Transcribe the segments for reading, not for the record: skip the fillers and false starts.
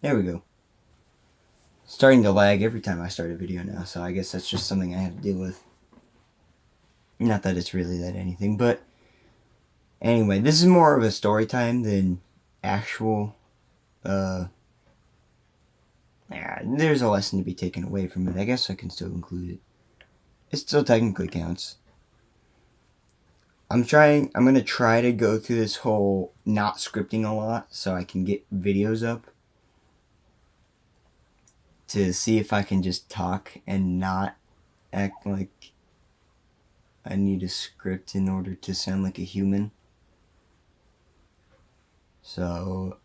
There we go. Starting to lag every time I start a video now, so I guess that's just something I have to deal with. Not that it's really that anything, but anyway, this is more of a story time than actual, there's a lesson to be taken away from it. I guess I can still include it. It still technically counts. I'm going to try to go through this whole not scripting a lot so I can get videos up to see if I can just talk and not act like I need a script in order to sound like a human. So,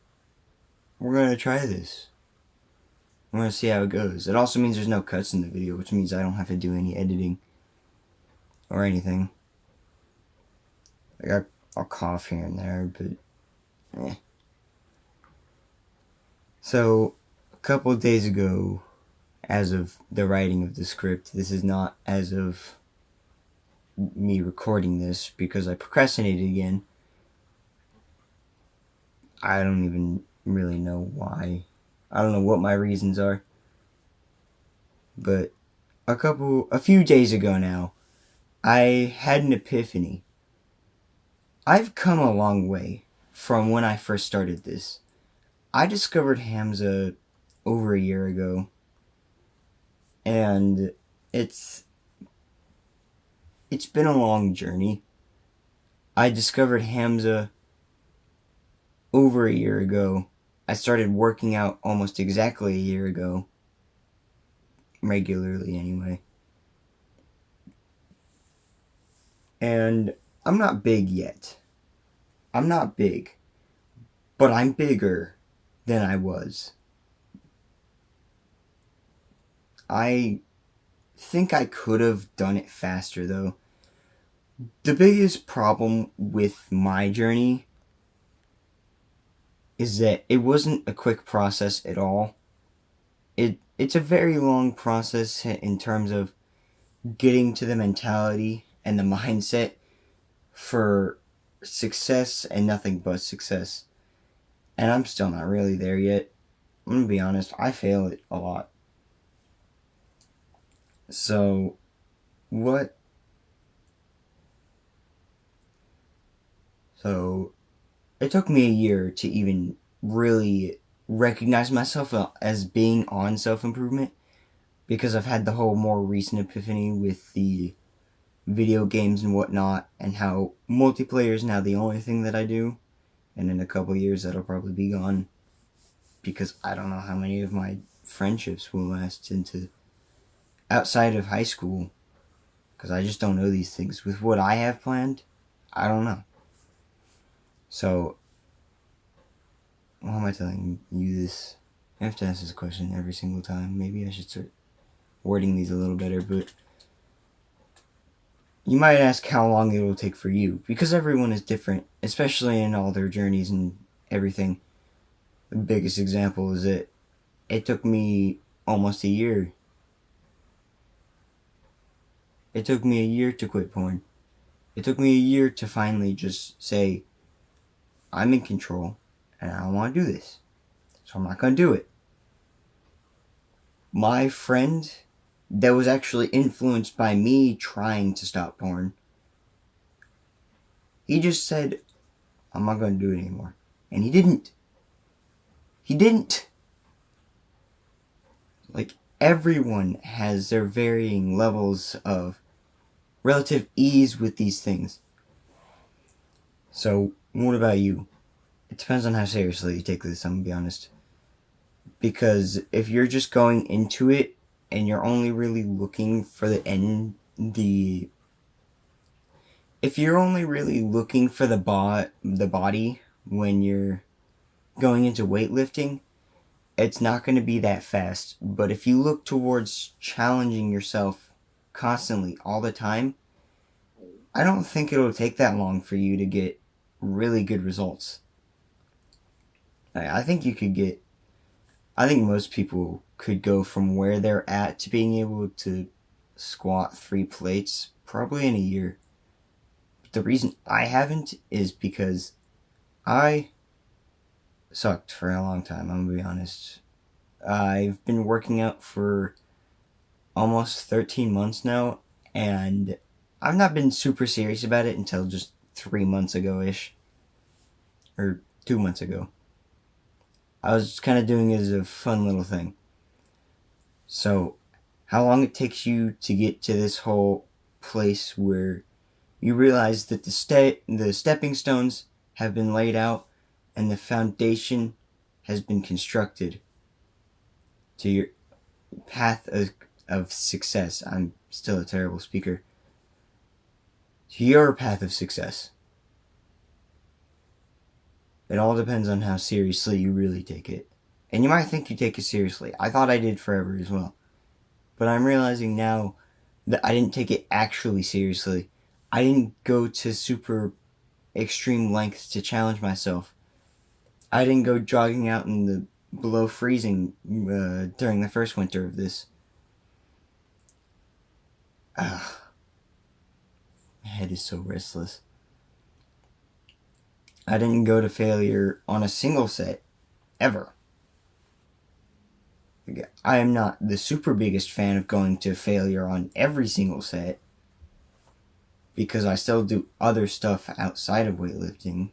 we're going to try this. I'm going to see how it goes. It also means there's no cuts in the video, which means I don't have to do any editing or anything. I'll cough here and there, but So, a couple of days ago, as of the writing of the script, this is not as of me recording this because I procrastinated again. I don't even really know why. I don't know what my reasons are. But a few days ago now, I had an epiphany. I've come a long way from when I first started this. I discovered Hamza over a year ago, and it's been a long journey. I discovered Hamza over a year ago. I started working out almost exactly a year ago. Regularly, anyway. And I'm not big yet. I'm not big. But I'm bigger than I was. I think I could have done it faster, though. The biggest problem with my journey is that it wasn't a quick process at all. It's a very long process in terms of getting to the mentality and the mindset for success and nothing but success. And I'm still not really there yet. I'm gonna be honest, I fail it a lot. So, what? So, it took me a year to even really recognize myself as being on self-improvement because I've had the whole more recent epiphany with the video games and whatnot, and how multiplayer is now the only thing that I do, and in a couple years that'll probably be gone because I don't know how many of my friendships will last into outside of high school because I just don't know these things. With what I have planned, I don't know. So, why am I telling you this? I have to ask this question every single time. Maybe I should start wording these a little better, but you might ask how long it will take for you, because everyone is different, especially in all their journeys and everything. The biggest example is that it took me almost a year. It took me a year to quit porn. It took me a year to finally just say, I'm in control and I don't want to do this, so I'm not going to do it. My friend that was actually influenced by me trying to stop porn, he just said, I'm not going to do it anymore. And he didn't. He didn't. Like, everyone has their varying levels of relative ease with these things. So, what about you? It depends on how seriously you take this, I'm going to be honest. Because if you're just going into it and you're only really looking for the end, if you're only really looking for the body when you're going into weightlifting, it's not going to be that fast. But if you look towards challenging yourself constantly all the time, I don't think it'll take that long for you to get really good results. I think most people could go from where they're at to being able to squat 3 plates probably in a year. But the reason I haven't is because I sucked for a long time, I'm gonna be honest. I've been working out for almost 13 months now, and I've not been super serious about it until just 3 months ago-ish. Or 2 months ago. I was kind of doing it as a fun little thing. So, how long it takes you to get to this whole place where you realize that the stepping stones have been laid out and the foundation has been constructed to your path of success. I'm still a terrible speaker. To your path of success. It all depends on how seriously you really take it. And you might think you take it seriously. I thought I did forever as well. But I'm realizing now that I didn't take it actually seriously. I didn't go to super extreme lengths to challenge myself. I didn't go jogging out in the below freezing during the first winter of this. My head is so restless. I didn't go to failure on a single set, ever. I am not the super biggest fan of going to failure on every single set, because I still do other stuff outside of weightlifting,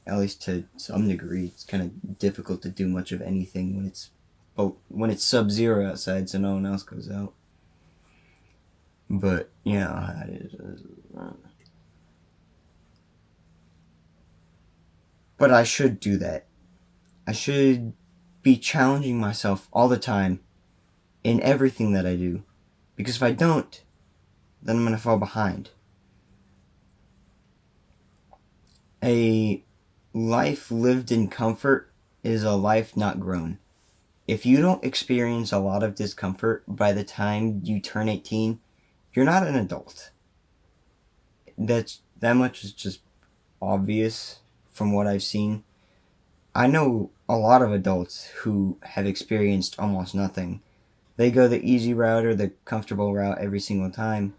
at least to some degree. It's kind of difficult to do much of anything when it's sub-zero outside, so no one else goes out. But, yeah, but I should do that. I should be challenging myself all the time in everything that I do. Because if I don't, then I'm going to fall behind. A life lived in comfort is a life not grown. If you don't experience a lot of discomfort by the time you turn 18, you're not an adult. That much is just obvious from what I've seen. I know a lot of adults who have experienced almost nothing. They go the easy route or the comfortable route every single time,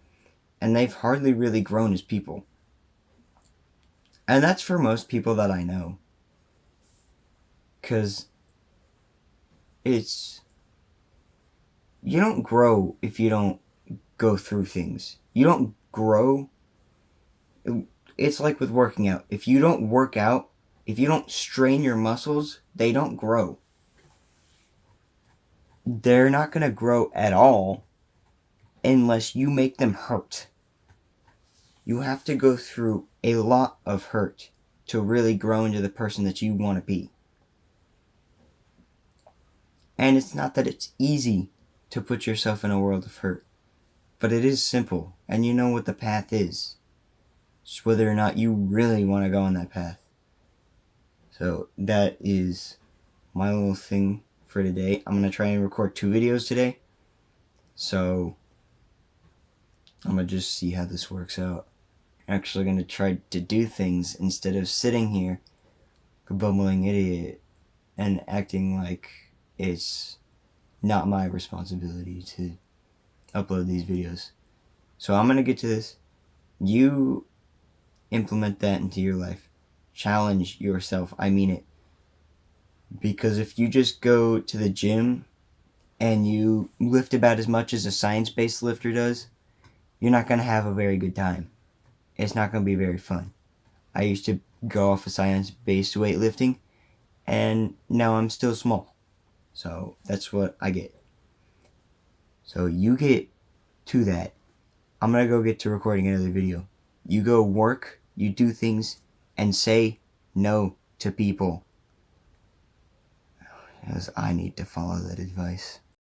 and they've hardly really grown as people. And that's for most people that I know. 'Cause you don't grow if you don't go through things. You don't grow. It's like with working out. If you don't work out, if you don't strain your muscles, they don't grow. They're not going to grow at all unless you make them hurt. You have to go through a lot of hurt to really grow into the person that you want to be. And it's not that it's easy to put yourself in a world of hurt, but it is simple, and you know what the path is. Just whether or not you really want to go on that path. So that is my little thing for today. I'm going to try and record 2 videos today. So I'm going to just see how this works out. I'm actually going to try to do things instead of sitting here, a bumbling idiot, and acting like it's not my responsibility to upload these videos. So I'm going to get to this. You implement that into your life. Challenge yourself. I mean it. Because if you just go to the gym and you lift about as much as a science-based lifter does, you're not going to have a very good time. It's not going to be very fun. I used to go off of science-based weightlifting, and now I'm still small. So that's what I get. So you get to that. I'm going to go get to recording another video. You go work, you do things, and say no to people. As I need to follow that advice.